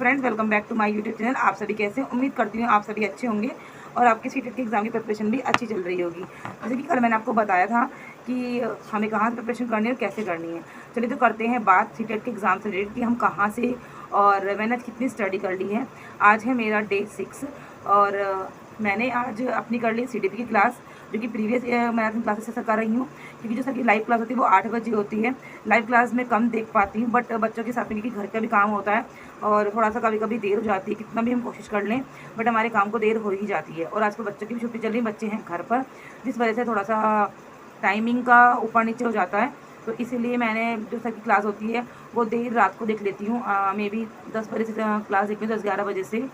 Friends, welcome back to my YouTube channel. आप सभी कैसे हैं? उम्मीद करती हूँ आप सभी अच्छे होंगे और आपकी सीटेट के एग्ज़ाम की प्रिपरेशन भी अच्छी चल रही होगी। जैसे कि कल मैंने आपको बताया था कि हमें कहाँ से प्रिपरेशन करनी है और कैसे करनी है। चलिए तो करते हैं बात सीटेट के एग्ज़ाम से रिलेटेड कि हम कहाँ से और मैंने आज कितनी स्टडी कर ली है। आज है मेरा डे 6 और मैंने आज अपनी कर ली CDP की क्लास, जो कि प्रीवियस मैराथन क्लासेस से कर रही हूँ, क्योंकि जो सर की लाइव क्लास होती है वो 8 बजे होती है। लाइव क्लास में कम देख पाती हूँ, बट बच्चों के साथ में क्योंकि घर का भी काम होता है और थोड़ा सा कभी कभी देर हो जाती है, कितना भी हम कोशिश कर लें बट हमारे काम को देर हो ही जाती है। और आजकल बच्चों की भी छुट्टी चल रही है, बच्चे हैं घर पर, जिस वजह से थोड़ा सा टाइमिंग का ऊपर नीचे हो जाता है। तो इसीलिए मैंने जो सर की क्लास होती है वो देर रात को देख लेती हूँ, मे बी 10 बजे से क्लास देखती हूँ, 10-11 बजे से।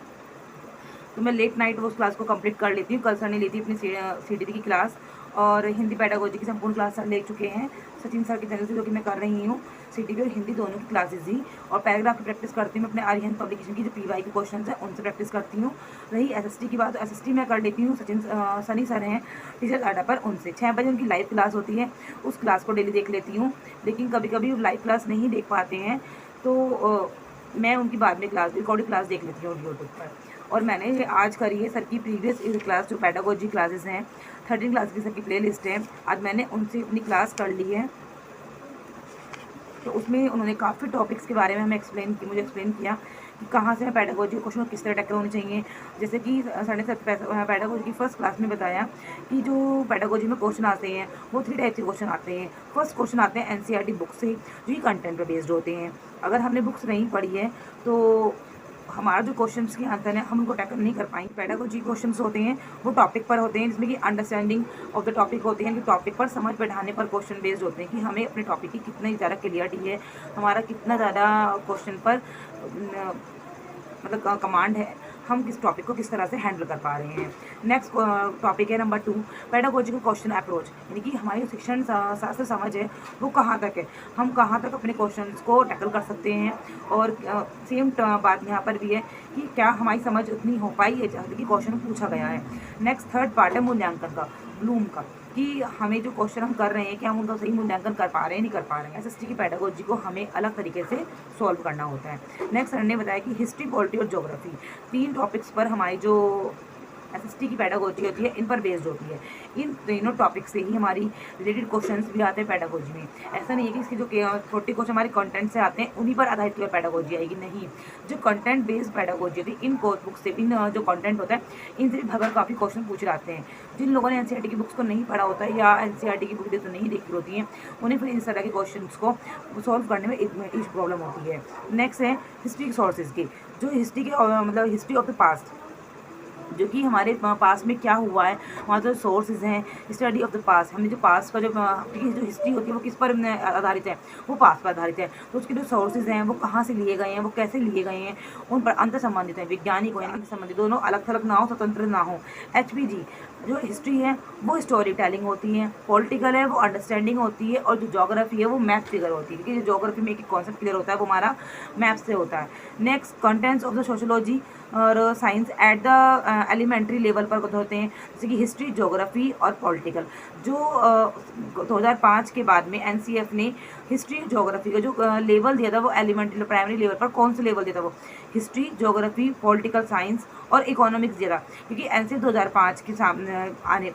तो मैं लेट नाइट वो उस क्लास को कंप्लीट कर लेती हूँ। कल सर ने ली थी अपनी CDP की क्लास और हिंदी पेडागोजी की संपूर्ण क्लास सर ले चुके हैं सचिन सर के चैनल से, जो कि मैं कर रही हूँ। CDP और हिंदी दोनों की क्लासेस ही, और पैराग्राफ की प्रैक्टिस करती हूँ। मैं अपने आर्यन पब्लिकेशन की जो PY के क्वेश्चन है उनसे प्रैक्टिस करती हूँ। रही SST की बात, तो SST मैं कर लेती हूँ, सनी सर हैं टीचर आडा पर, उनसे 6 बजे उनकी लाइव क्लास होती है, उस क्लास को डेली देख लेती हूँ। लेकिन कभी कभी लाइव क्लास नहीं देख पाते हैं तो मैं उनकी बाद में क्लास रिकॉर्डिंग क्लास देख लेती हूँ यूट्यूब पर। और मैंने आज करी है सर की प्रीवियस क्लास, जो पेडागोजी क्लासेस हैं, 13 क्लास की सर की प्ले लिस्ट है, आज मैंने उनसे अपनी क्लास कर ली है। तो उसमें उन्होंने काफ़ी टॉपिक्स के बारे में हमें मुझे एक्सप्लेन किया कि कहाँ से पेडागोजी के क्वेश्चन किस तरह टैकल होने चाहिए। जैसे कि सर ने पेडागोजी की फर्स्ट क्लास में बताया कि जो पेडागोजी में क्वेश्चन आते हैं वो 3 टाइप के क्वेश्चन आते हैं। फर्स्ट क्वेश्चन आते हैं NCERT बुक से, जो कि कंटेंट पर बेस्ड होते हैं। अगर हमने बुक्स नहीं पढ़ी है तो हमारा जो क्वेश्चंस के आंसर है हम उनको टैकल नहीं कर पाएंगे। पेडागोजी क्वेश्चंस होते हैं वो टॉपिक पर होते हैं, जिसमें कि अंडरस्टैंडिंग ऑफ द टॉपिक होते हैं, कि टॉपिक पर समझ बैठाने पर क्वेश्चन बेस्ड होते हैं कि हमें अपने टॉपिक की कितनी ज़्यादा क्लियरिटी है, हमारा कितना ज़्यादा क्वेश्चन पर मतलब कमांड है, हम किस टॉपिक को किस तरह से हैंडल कर पा रहे हैं। नेक्स्ट टॉपिक है नंबर 2, पेडागोजिकल क्वेश्चन अप्रोच, यानी कि हमारी शिक्षण शास्त्र समझ है वो कहाँ तक है, हम कहाँ तक अपने क्वेश्चंस को टैकल कर सकते हैं। और सेम बात यहाँ पर भी है कि क्या हमारी समझ उतनी हो पाई है जहाँ कि क्वेश्चन पूछा गया है। नेक्स्ट थर्ड पार्ट है मूल्यांकन का, ब्लूम का, कि हमें जो क्वेश्चन हम कर रहे हैं कि हम उनका सही मूल्यांकन कर पा रहे हैं नहीं कर पा रहे हैं। SST की पेडागोजी को हमें अलग तरीके से सॉल्व करना होता है। नेक्स्ट सर ने बताया कि हिस्ट्री, पॉलिटी और ज्योग्राफी, 3 टॉपिक्स पर हमारी जो SST की पेडागोजी होती है इन पर बेस्ड होती है। इन तीनों टॉपिक से ही हमारी रिलेटेड क्वेश्चंस भी आते हैं पेडागोजी में। ऐसा नहीं है कि इसके जो 40 क्वेश्चन हमारे कंटेंट से आते हैं उन्हीं पर आधारित पेडागोजी आएगी, नहीं। जो कंटेंट बेस्ड पेडागोजी होती है इन कोर्स बुक से, इन जो कंटेंट होता है इनसे भगर काफ़ी क्वेश्चन पूछे जाते हैं। जिन लोगों ने NCERT की बुक्स को नहीं पढ़ा होता है या NCERT की बुक तो नहीं देखी होती हैं, उन्हें फिर इस तरह के क्वेश्चन को सॉल्व करने में इस प्रॉब्लम होती है। नेक्स्ट है हिस्ट्री सोर्सेज की, जो हिस्ट्री के मतलब हिस्ट्री ऑफ द पास्ट, जो कि हमारे पास में क्या हुआ है, वहाँ जो सोर्सेज हैं, स्टडी ऑफ द पास्ट, हमने जो पास्ट का जो हिस्ट्री होती है वो किस पर आधारित है, वो पास्ट पर आधारित है। तो उसके जो सोर्सेज हैं वो कहाँ से लिए गए हैं, वो कैसे लिए गए हैं, उन पर अंतर संबंधित है, वैज्ञानिक हो यानी संबंधित, दोनों अलग थलग ना हो, स्वतंत्र ना हो। HPG जो हिस्ट्री है वो स्टोरी टेलिंग होती है, पॉलिटिकल है वो अंडरस्टैंडिंग होती है, और जो ज्योग्राफी है वो मैथ फिगर होती है, क्योंकि जो ज्योग्राफी में एक कॉन्सेप्ट क्लियर होता है वो हमारा मैप से होता है। Next contents of the sociology और science at the elementary level पर होते हैं, जैसे कि हिस्ट्री, ज्योग्राफी और पॉलिटिकल। जो 2005 के बाद में NCF ने हिस्ट्री, ज्योग्राफी का जो लेवल दिया था वो एलिमेंट्री प्राइमरी लेवल पर कौन सा लेवल दिया था, वो हिस्ट्री, ज्योग्राफी, पॉलिटिकल साइंस और इकोनॉमिक्स दिया था। क्योंकि NCF 2005 के सामने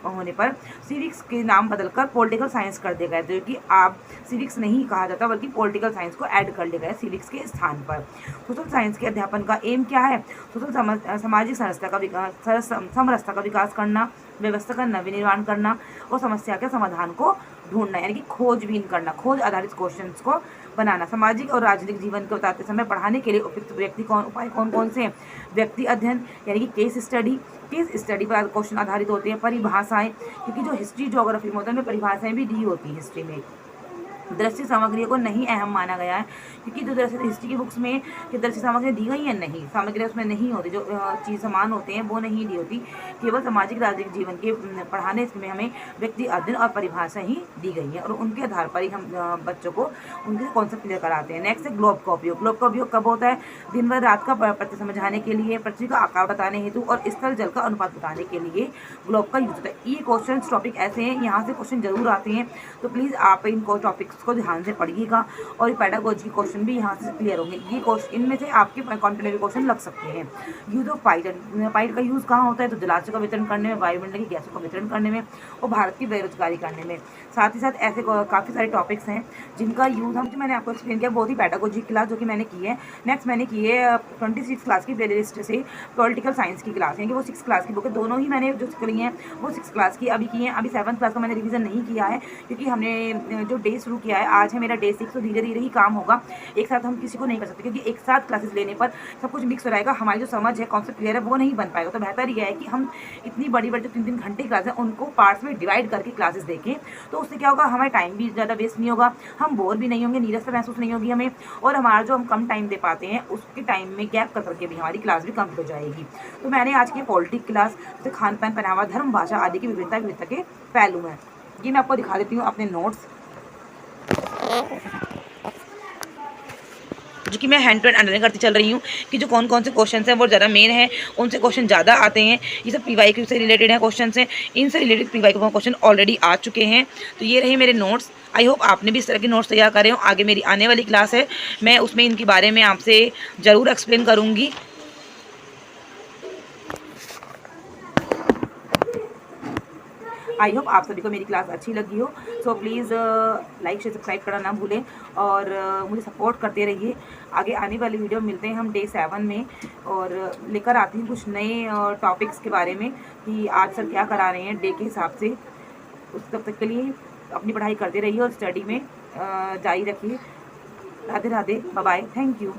होने पर सिविक्स के नाम बदलकर पॉलिटिकल साइंस कर दिया गया, जो कि आप सिविक्स नहीं कहा जाता बल्कि पॉलिटिकल साइंस को ऐड कर लिया गया सिविक्स के स्थान पर। सोशल साइंस के अध्यापन का एम क्या है, सोशल सामाजिक संस्था का विकास, समरसता का विकास करना, व्यवस्था का नवीनिर्माण करना और समस्या के समाधान को ढूंढना, यानी कि खोजबीन करना, खोज आधारित क्वेश्चंस को बनाना। सामाजिक और राजनीतिक जीवन को बताते समय पढ़ाने के लिए उपयुक्त उपाय कौन कौन से हैं, व्यक्ति अध्ययन यानी कि केस स्टडी पर क्वेश्चन आधारित होते हैं। परिभाषाएं, क्योंकि जो हिस्ट्री, ज्योग्राफी में होता है परिभाषाएं भी दी होती है हिस्ट्री में। दृश्य सामग्रियों को नहीं अहम माना गया है, क्योंकि जो दृश्य हिस्ट्री की बुक्स में कि दृश्य सामग्री दी गई है, नहीं, सामग्री उसमें नहीं होती, जो चीज़ सामान होते हैं वो नहीं दी होती। केवल सामाजिक राजनीतिक जीवन के पढ़ाने इसमें हमें व्यक्ति अध्ययन और परिभाषा ही दी गई है, और उनके आधार पर ही हम बच्चों को उनके कॉन्सेप्ट क्लियर कराते हैं। नेक्स्ट है ग्लोब का उपयोग। ग्लोब का उपयोग कब होता है, दिन व रात का प्रति समझाने के लिए, पृथ्वी का आकार बताने हेतु और स्थल जल का अनुपात बताने के लिए ग्लोब का यूज होता है। ये क्वेश्चन टॉपिक ऐसे हैं, यहाँ से क्वेश्चन जरूर आते हैं, तो प्लीज़ आप इन टॉपिक्स उसको ध्यान से पढ़िएगा और पेडागोजी क्वेश्चन भी यहाँ से क्लियर होंगे। ये क्वेश्चन इनमें से आपके कॉम्पिटेटिव क्वेश्चन लग सकते हैं। यूज ऑफ पाइट, पाइट का यूज़ कहाँ होता है? तो जलाशयों का वितरण करने में, वायुमंडल की गैसों का वितरण करने में और भारत की बेरोजगारी करने में। साथ ही साथ ऐसे काफ़ी सारे टॉपिक्स हैं जिनका यूज़ हम, जो मैंने आपको एक्सप्लेन किया, बहुत ही पेडागोजी क्लास जो कि मैंने की है। नेक्स्ट मैंने की है 26 क्लास की प्लेलिस्ट से पॉलिटिकल साइंस की क्लास है कि वो 6 क्लास की बुक है। दोनों ही मैंने जो करी हैं वो 6 क्लास की अभी की हैं। अभी 7th क्लास का मैंने रिवीजन नहीं किया है क्योंकि हमने जो डे शुरू किया है, आज है मेरा डे 6, तो धीरे धीरे ही काम होगा। एक साथ हम किसी को नहीं कर सकते क्योंकि एक साथ क्लासेस लेने पर सब कुछ मिक्स हो जाएगा, हमारी जो समझ है, कॉन्सेप्ट क्लियर है, वो नहीं बन पाएगा। तो बेहतर यह है कि हम इतनी बड़ी बड़ी जो 3-3 घंटे क्लास है उनको पार्ट्स में डिवाइड करके क्लासेस देखें, तो उससे क्या होगा, हमारा टाइम भी ज़्यादा वेस्ट नहीं होगा, हम बोर भी नहीं होंगे, नीरसता महसूस नहीं होगी हमें, और हमारा जो हम कम टाइम दे पाते हैं उसके टाइम में गैप कर करके भी हमारी क्लास भी कंप्लीट हो जाएगी। तो मैंने आज की पॉलिटिक क्लास जैसे खान पान, पहनावा, धर्म, भाषा आदि की विविधता के पहलू हैं, ये मैं आपको दिखा देती हूँ अपने नोट्स, जो कि मैं हैंड टू हैंड अंडरलाइन करती चल रही हूँ कि जो कौन कौन से क्वेश्चन हैं वो ज़्यादा मेन है, उनसे क्वेश्चन ज़्यादा आते हैं। ये सब PYQ से रिलेटेड हैं क्वेश्चन हैं, इनसे रिलेटेड PYQ क्वेश्चन ऑलरेडी आ चुके हैं। तो ये रहे मेरे नोट्स। आई होप आपने भी इस तरह के नोट्स तैयार करे हों। आगे मेरी आने वाली क्लास है, मैं उसमें इनके बारे में आपसे ज़रूर एक्सप्लेन करूँगी। आई होप आप सभी को मेरी क्लास अच्छी लगी हो। So please like share subscribe करना ना भूलें और मुझे सपोर्ट करते रहिए। आगे आने वाली वीडियो मिलते हैं हम डे 7 में, और लेकर आती हूँ कुछ नए टॉपिक्स के बारे में कि आज सर क्या करा रहे हैं डे के हिसाब से। उस तब तक के लिए अपनी पढ़ाई करते रहिए और स्टडी में जारी रखिए। Radhe Radhe, bye bye, thank you.